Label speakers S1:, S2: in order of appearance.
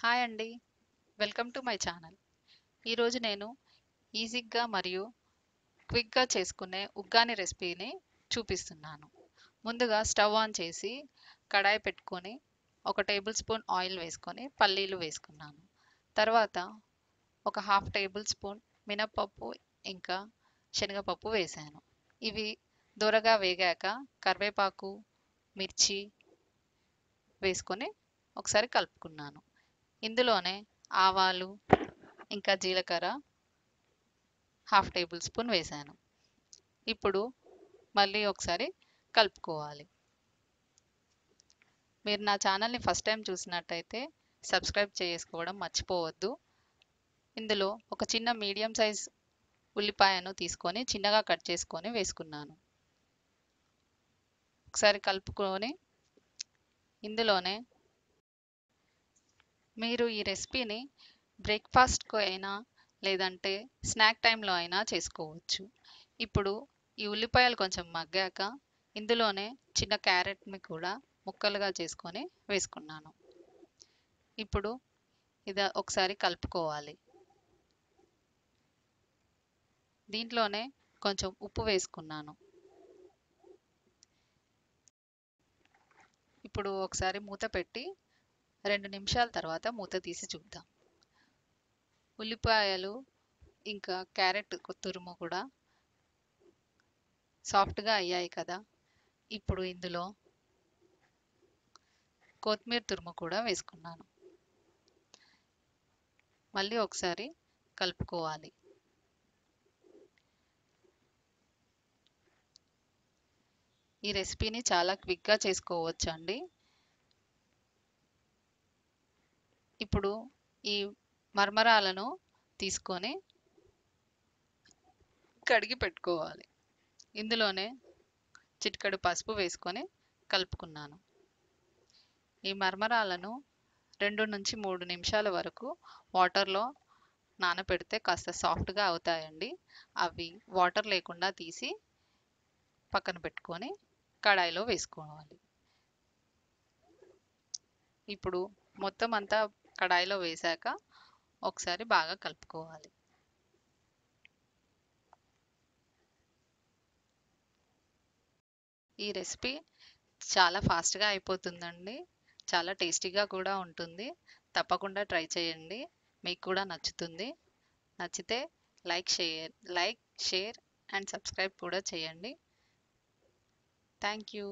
S1: Hi అండి. Welcome to my channel. ఈరోజు నేను ఈజీగా మరియు క్విక్గా చేసుకునే ఉగ్గాని రెసిపీని చూపిస్తున్నాను. ముందుగా స్టవ్ ఆన్ చేసి కడాయి పెట్టుకొని 1 టేబుల్ స్పూన్ ఆయిల్ వేసుకొని పల్లీలు వేసుకున్నాను. తర్వాత ఒక హాఫ్ టేబుల్ స్పూన్ మినపప్పు ఇంకా శనగపప్పు వేశాను. ఇవి దూరగా వేగాక కరివేపాకు, మిర్చి వేసుకొని ఒకసారి కలుపుకున్నాను. ఇందులోనే ఆవాలు ఇంకా జీలకర్ర హాఫ్ టేబుల్ స్పూన్ వేశాను. ఇప్పుడు మళ్ళీ ఒకసారి కలుపుకోవాలి. మీరు నా ఛానల్ని ఫస్ట్ టైం చూసినట్టయితే సబ్స్క్రైబ్ చేసుకోవడం మర్చిపోవద్దు. ఇందులో ఒక చిన్న మీడియం సైజ్ ఉల్లిపాయను తీసుకొని చిన్నగా కట్ చేసుకొని వేసుకున్నాను. ఒకసారి కలుపుకొని ఇందులోనే మీరు ఈ రెసిపీని బ్రేక్ఫాస్ట్కు అయినా లేదంటే స్నాక్ టైంలో అయినా చేసుకోవచ్చు. ఇప్పుడు ఈ ఉల్లిపాయలు కొంచెం మగ్గాక ఇందులోనే చిన్న క్యారెట్ని కూడా ముక్కలుగా చేసుకొని వేసుకున్నాను. ఇప్పుడు ఇది ఒకసారి కలుపుకోవాలి. దీంట్లోనే కొంచెం ఉప్పు వేసుకున్నాను. ఇప్పుడు ఒకసారి మూత పెట్టి 2 నిమిషాల తర్వాత మూత తీసి చూద్దాం. ఉల్లిపాయలు ఇంకా క్యారెట్ తురుము కూడా సాఫ్ట్గా అయ్యాయి కదా. ఇప్పుడు ఇందులో కొత్తిమీర తురుము కూడా వేసుకున్నాను. మళ్ళీ ఒకసారి కలుపుకోవాలి. ఈ రెసిపీని చాలా క్విక్గా చేసుకోవచ్చు అండి. ఇప్పుడు ఈ మరమరాలను తీసుకొని కడిగి పెట్టుకోవాలి. ఇందులోనే చిటికెడు పసుపు వేసుకొని కలుపుకున్నాను. ఈ మరమరాలను 2 నుంచి 3 నిమిషాల వరకు వాటర్లో నానపెడితే కాస్త సాఫ్ట్గా అవుతాయండి. అవి వాటర్ లేకుండా తీసి పక్కన పెట్టుకొని కడాయిలో వేసుకోవాలి. ఇప్పుడు మొత్తం అంతా కడాయిలో వేశాక ఒకసారి బాగా కలుపుకోవాలి. ఈ రెసిపీ చాలా ఫాస్ట్గా అయిపోతుందండి. చాలా టేస్టీగా కూడా ఉంటుంది. తప్పకుండా ట్రై చేయండి. మీకు కూడా నచ్చుతుంది. నచ్చితే లైక్, షేర్ అండ్ సబ్స్క్రైబ్ కూడా చేయండి. Thank you.